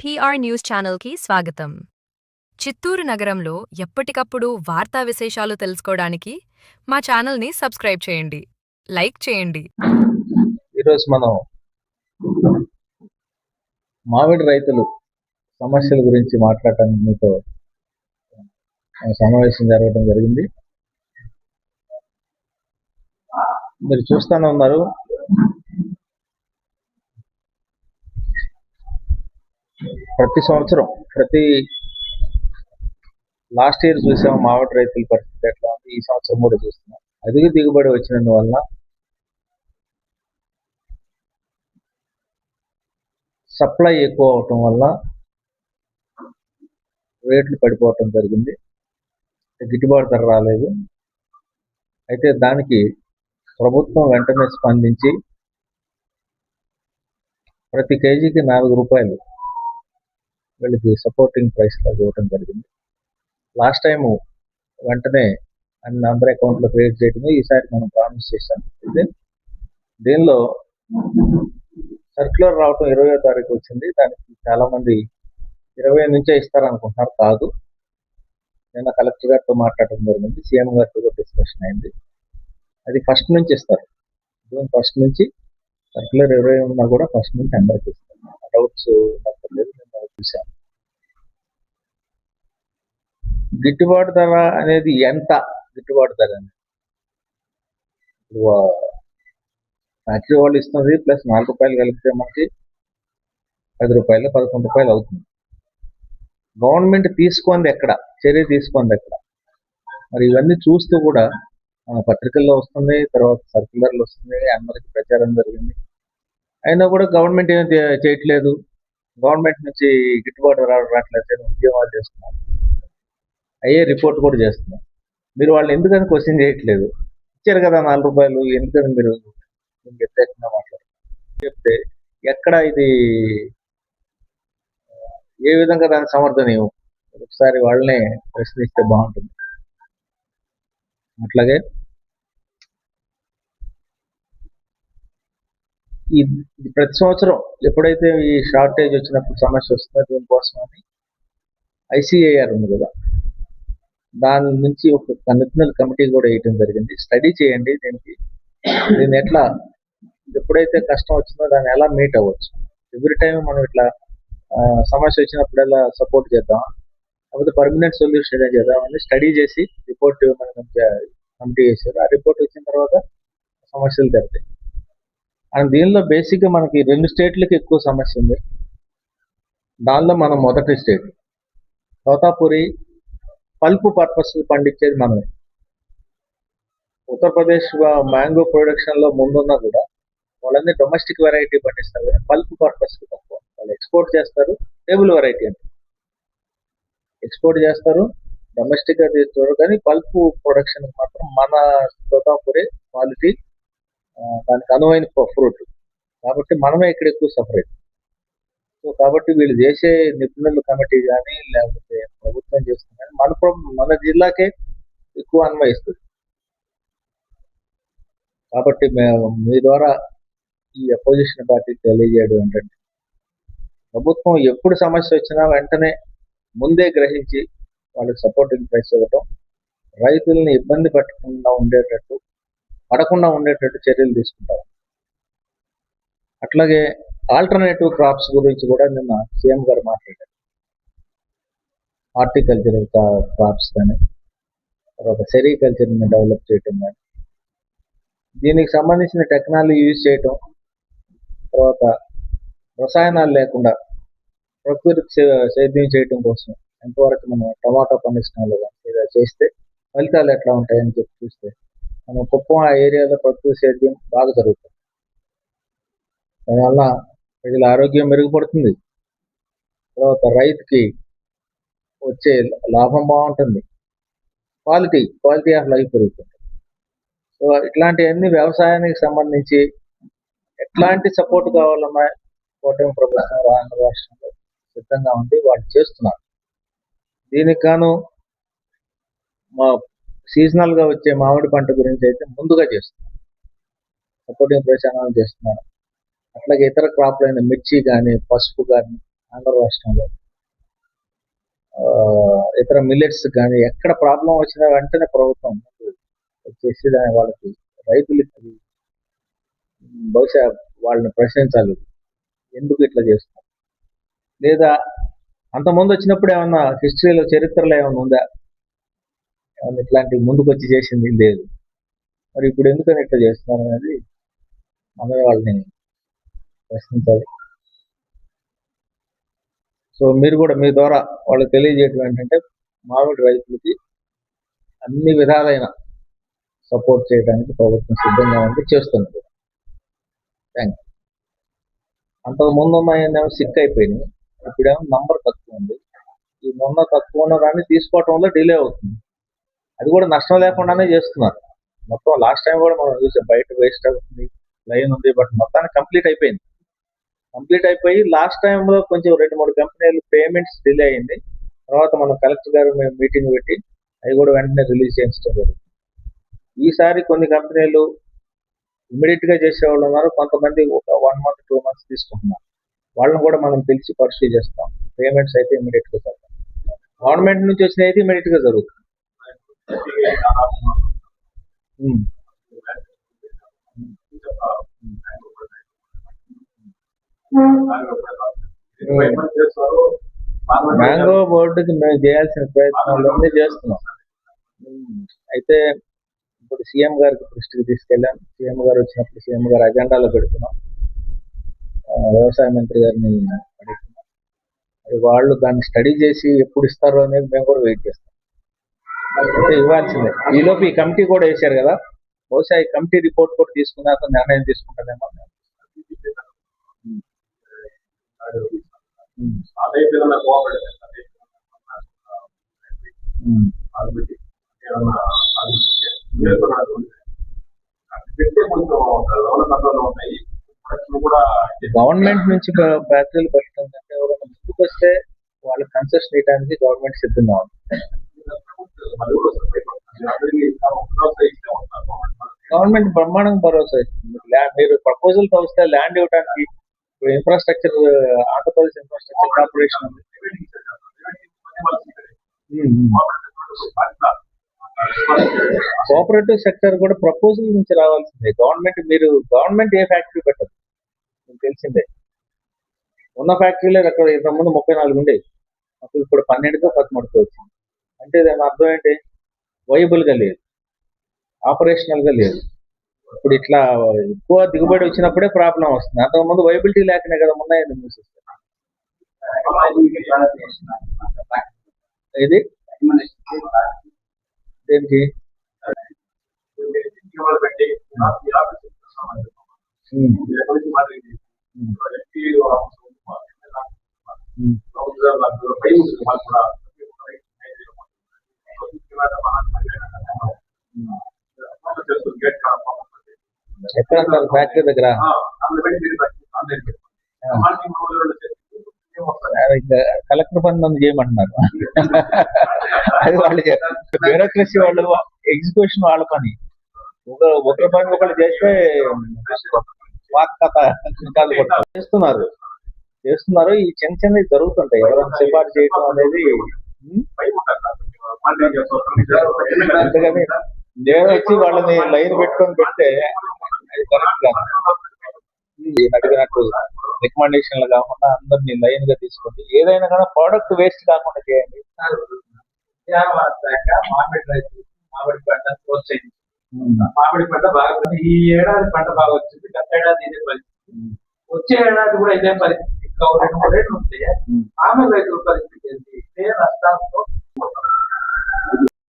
TR news ఛానల్కి స్వాగతం. చిత్తూరు నగరంలో ఎప్పటికప్పుడు వార్తా విశేషాలు తెలుసుకోవడానికి మా ఛానల్ని సబ్స్క్రైబ్ చేయండి, లైక్ చేయండి. ఈరోజు మనం మామిడి రైతులు సమస్యల గురించి మాట్లాడటానికి మీతో సమావేశం జరగడం జరిగింది. మీరు చూస్తూనే ఉన్నారు, ప్రతి సంవత్సరం లాస్ట్ ఇయర్ చూసాం మామిడి రైతుల పరిస్థితి ఎట్లా ఉంది, ఈ సంవత్సరం కూడా చూస్తున్నాం. అధిక దిగుబడి వచ్చినందువల్ల సప్లై ఎక్కువ అవటం వల్ల రేట్లు పడిపోవటం జరిగింది. గిట్టుబాటు ధర రాలేదు. అయితే దానికి ప్రభుత్వం వెంటనే స్పందించి ప్రతి కేజీకి 4 రూపాయలు వీళ్ళకి సపోర్టింగ్ ప్రైస్ లాగా ఇవ్వటం జరిగింది. లాస్ట్ టైము వెంటనే అందరి అకౌంట్లో క్రియేట్ చేయడమే ఈసారి మనం ప్రామిస్ చేశాం. అయితే దీనిలో సర్క్యులర్ రావటం 20వ తారీఖు వచ్చింది. దానికి చాలా మంది 20 నుంచే ఇస్తారనుకుంటున్నారు. కాదు, నిన్న కలెక్టర్ గారితో మాట్లాడటం జరిగింది, సీఎం గారితో కూడా డిస్కషన్ అయింది. అది ఫస్ట్ నుంచి ఇస్తారు. జూన్ ఫస్ట్ నుంచి సర్క్యులర్ 20 ఉన్నా కూడా ఫస్ట్ నుంచి అందరికి ఇస్తారు. డౌట్స్ లేదు, నేను చూశాను. గిట్టుబాటు ధర అనేది ఎంత గిట్టుబాటు ధర అనేది ఫ్యాక్టరీ వాళ్ళు ఇస్తుంది ప్లస్ 4 రూపాయలు కలిపితే మనకి 10 రూపాయలు 11 రూపాయలు అవుతుంది. గవర్నమెంట్ తీసుకుంది ఎక్కడ, చర్య తీసుకుంది ఎక్కడ? మరి ఇవన్నీ చూస్తూ కూడా మన పత్రికల్లో వస్తుంది, తర్వాత సర్క్యులర్లు వస్తున్నాయి, అందరికి ప్రచారం జరిగింది. అయినా కూడా గవర్నమెంట్ ఏం చేయట్లేదు. గవర్నమెంట్ నుంచి గిట్టుబాటు రావట్లేదు, ఉద్యోగాలు చేస్తున్నారు, అయ్యే రిపోర్ట్ కూడా చేస్తున్నారు. మీరు వాళ్ళు ఎందుకని క్వశ్చన్ చేయట్లేదు? ఇచ్చారు కదా 4 రూపాయలు, ఎందుకని మీరు వ్యతిరేకంగా మాట్లాడారు? చెప్తే ఎక్కడ ఇది, ఏ విధంగా దాని సమర్థనీయం? ఒకసారి వాళ్ళనే ప్రశ్నిస్తే బాగుంటుంది. అట్లాగే ఈ ప్రతి సంవత్సరం ఎప్పుడైతే ఈ షార్టేజ్ వచ్చినప్పుడు సమస్య వస్తుందో దీనికోసం అని ICAR ఉంది కదా, దాని నుంచి ఒక నిపుణుల కమిటీ కూడా వేయటం జరిగింది. స్టడీ చేయండి దీన్ని ఎట్లా, ఎప్పుడైతే కష్టం వచ్చిందో దాన్ని ఎలా మీట్ అవ్వచ్చు. ఎవ్రీ టైం మనం ఇట్లా సమస్య వచ్చినప్పుడు ఎలా సపోర్ట్ చేద్దాం, లేకపోతే పర్మనెంట్ సొల్యూషన్ ఏదైనా చేద్దామని స్టడీ చేసి రిపోర్ట్ మనకు కమిటీ చేశారు. ఆ రిపోర్ట్ వచ్చిన తర్వాత సమస్యలు తెరతాయి. అండ్ దీనిలో బేసిక్గా మనకి 2 స్టేట్లకి ఎక్కువ సమస్య ఉంది. దానిలో మనం మొదటి స్టేట్ తోతాపురి పల్పు పర్పస్ పండించేది మనమే. ఉత్తరప్రదేశ్ మ్యాంగో ప్రొడక్షన్ లో ముందున్నా కూడా వాళ్ళందరూ డొమెస్టిక్ వెరైటీ పండిస్తారు, కానీ పల్ప్ పర్పస్ తక్కువ. వాళ్ళు ఎక్స్పోర్ట్ చేస్తారు, టేబుల్ వెరైటీ అంటే ఎక్స్పోర్ట్ చేస్తారు, డొమెస్టిక్ గా తీస్తారు, కానీ పల్ప్ ప్రొడక్షన్ మాత్రం మన తోతాపురి క్వాలిటీ, దానికి అనువైన ఫ్రూట్ కాబట్టి మనమే ఇక్కడ ఎక్కువ సఫర్ అవుతుంది. సో కాబట్టి వీళ్ళు చేసే నిపుణుల కమిటీ కానీ లేకపోతే ప్రభుత్వం చేస్తుంది కానీ మన జిల్లాకే ఎక్కువ అన్వయిస్తుంది. కాబట్టి మీ ద్వారా ఈ అపోజిషన్ పార్టీకి తెలియజేయడం ఏంటంటే, ప్రభుత్వం ఎప్పుడు సమస్య వచ్చినా వెంటనే ముందే గ్రహించి వాళ్ళకి సపోర్టింగ్ ప్రైస్ ఇవ్వటం, రైతుల్ని ఇబ్బంది పడకుండా ఉండేటట్టు చర్యలు తీసుకుంటారు. అట్లాగే ఆల్టర్నేటివ్ క్రాప్స్ గురించి కూడా నిన్న సీఎం గారు మాట్లాడారు. హార్టికల్చరల్ క్రాప్స్ కానీ, తర్వాత సెరికల్చర్ని డెవలప్ చేయటం కానీ, దీనికి సంబంధించిన టెక్నాలజీ యూజ్ చేయటం, తర్వాత రసాయనాలు లేకుండా ప్రకృతి సేద్యం చేయటం కోసం ఎంతవరకు మనం టమాటా పండించడంలో కానీ చేస్తే ఫలితాలు ఎట్లా ఉంటాయని చెప్పి చూస్తే మనం కుప్పం ఆ ఏరియాలో ప్రకృతి సేద్యం బాగా జరుగుతుంది. దానివల్ల ప్రజల ఆరోగ్యం మెరుగుపడుతుంది, తర్వాత రైతుకి వచ్చే లాభం బాగుంటుంది, క్వాలిటీ ఆఫ్ లైఫ్ పెరుగుతుంది. సో ఇట్లాంటివన్నీ వ్యవసాయానికి సంబంధించి ఎట్లాంటి సపోర్ట్ కావాలన్నా కూటమి ప్రభుత్వం ఆంధ్ర రాష్ట్రంలో సిద్ధంగా ఉంది, వాళ్ళు చేస్తున్నారు. దీనికి గాను సీజనల్ గా వచ్చే మామిడి పంట గురించి అయితే ముందుగా చేస్తున్నారు, సపోర్టింగ్ ప్రచారాలు చేస్తున్నారు. అట్లాగే ఇతర క్రాప్లైన మిర్చి కానీ, పసుపు కానీ, ఆంధ్ర రాష్ట్రంలో. ఇతర మిల్లెట్స్ కానీ ఎక్కడ ప్రాబ్లం వచ్చినా వెంటనే ప్రభుత్వం వచ్చేసి వాళ్ళకి రైతులకి బహుశా వాళ్ళని ప్రశ్నించాలి, ఎందుకు ఇట్లా చేస్తున్నారు. లేదా అంతకుముందు వచ్చినప్పుడు ఏమన్నా హిస్టరీలో చరిత్రలో ఏమైనా ఉందా, ఏమన్నా ఇట్లాంటి ముందుకు వచ్చి చేసింది లేదు. మరి ఇప్పుడు ఎందుకని ఇట్లా చేస్తున్నారు అనేది మనమే వాళ్ళని ప్రశ్నించాలి. సో మీరు కూడా మీ ద్వారా వాళ్ళకి తెలియజేయటం ఏంటంటే మామిడి రైతులకి అన్ని విధాలైన సపోర్ట్ చేయడానికి ప్రభుత్వం సిద్ధంగా ఉంది, చేస్తుంది. Thank you. అంతకు ముందు ఉన్నాయేమో సిక్ అయిపోయినాయి, ఇప్పుడేమో నంబర్ తక్కువ ఉంది. ఈ మొన్న తక్కువ ఉన్న దాన్ని తీసుకోవటం వల్ల డిలే అవుతుంది. అది కూడా నష్టం లేకుండానే చేస్తున్నారు. మొత్తం లాస్ట్ టైం కూడా మనం చూసాం, బయట వేస్ట్ అవుతుంది, లైన్ ఉంది, బట్ మొత్తానికి కంప్లీట్ అయిపోయింది. కంప్లీట్ అయిపోయి లాస్ట్ టైంలో కొంచెం 2-3 కంపెనీలు పేమెంట్స్ డిలే అయింది. తర్వాత మనం కలెక్టర్ గారు మేము మీటింగ్ పెట్టి అవి కూడా వెంటనే రిలీజ్ చేయించడం జరుగుతుంది. ఈసారి కొన్ని కంపెనీలు ఇమీడియట్ గా చేసేవాళ్ళు ఉన్నారు, కొంతమంది ఒక 1 month 2 months తీసుకుంటున్నారు. వాళ్ళని కూడా మనం పిలిచి పర్సూ చేస్తాం. పేమెంట్స్ అయితే ఇమీడియట్ గా జరుగుతాయి. గవర్నమెంట్ నుంచి వచ్చిన అయితే ఇమీడియట్ గా జరుగుతుంది. మ్యాంగో బోర్డుకి మేము చేయాల్సిన ప్రయత్నాలన్నీ చేస్తున్నాం. అయితే ఇప్పుడు సీఎం గారికి దృష్టికి తీసుకెళ్ళాం. సీఎం గారు వచ్చినప్పుడు సీఎం గారు అజెండాలో పెడుతున్నాం. వ్యవసాయ మంత్రి గారిని అడుగుతున్నాం. వాళ్ళు దాన్ని స్టడీ చేసి ఎప్పుడు ఇస్తారో అనేది మేము కూడా వెయిట్ చేస్తాం. అయితే ఇవ్వాల్సిందే. ఈలోపు ఈ కమిటీ కూడా వేశారు కదా, బహుశా ఈ కమిటీ రిపోర్ట్ కూడా తీసుకున్నాక నిర్ణయం తీసుకుంటానేమో. గవర్నమెంట్ నుంచి ఫ్యాక్టరీలు పెట్టడం ఎవరైనా ముందుకు వస్తే వాళ్ళకి కన్సెషన్ ఇవ్వడానికి గవర్నమెంట్ సిద్ధంగా ఉంది. గవర్నమెంట్ బ్రహ్మాండంగా భరోసా ఇస్తుంది. మీరు ప్రపోజల్ తో వస్తే ల్యాండ్ ఇవ్వడానికి ఇన్ఫ్రాస్ట్రక్చర్, ఆంధ్రప్రదేశ్ ఇన్ఫ్రాస్ట్రక్చర్ కార్పొరేషన్ ఉంది. కోఆపరేటివ్ సెక్టర్ కూడా ప్రపోజల్ నుంచి రావాల్సిందే. గవర్నమెంట్ ఏ ఫ్యాక్టరీ పెట్టదు, మీకు తెలిసిందే. ఉన్న ఫ్యాక్టరీలే అక్కడ ఇంతకుముందు 34 ఉండేవి, అప్పుడు ఇప్పుడు 12కో 13కో వచ్చింది. అంటే దాని అర్థం ఏంటి, వైబుల్ గా లేదు, ఆపరేషనల్ గా లేదు. ఇప్పుడు ఇట్లా ఎక్కువ దిగుబడి వచ్చినప్పుడే ప్రాబ్లం వస్తుంది. అంతకుముందు వైబిలిటీ లేకనే కదా ఉన్నాయని మూసేస్తారు. ఇది దేనికి ఎక్కడ సార్ ఫ్యాక్టరీ దగ్గర కలెక్టర్ పని నన్ను చేయమంటున్నారు. అది వాళ్ళు బ్యూరోక్రసీ వాళ్ళు, ఎగ్జిక్యూషన్ వాళ్ళ పని. ఒకరి పని ఒకళ్ళు చేస్తే కథ చేస్తున్నారు. ఈ చిన్న చిన్నవి జరుగుతుంటాయి. ఎవరైనా సిఫార్సు చేయడం అనేది అంతేగాని నేను వచ్చి వాళ్ళని లైన్ పెట్టుకొని పెడితే అది కరెక్ట్ కాదు. అడిగినట్టు రికమెండేషన్లు కాకుండా అందరినీ లైన్ గా తీసుకోండి. ఏదైనా కానీ ప్రోడక్ట్ వేస్ట్ కాకుండా చేయండి. మామిడి రైతు మామిడి పంట ప్రోత్సహించి మామిడి పంట బాగా, ఈ ఏడాది పంట బాగా వచ్చింది, గత ఏడాది ఇదే పరిస్థితి, వచ్చే ఏడాది కూడా ఇదే పరిస్థితి. ఇంకా 2-3 రేట్లు ఉంటాయి. మామిడి రైతుల పరిస్థితి ఏంటి? ఇదే నష్టాలతో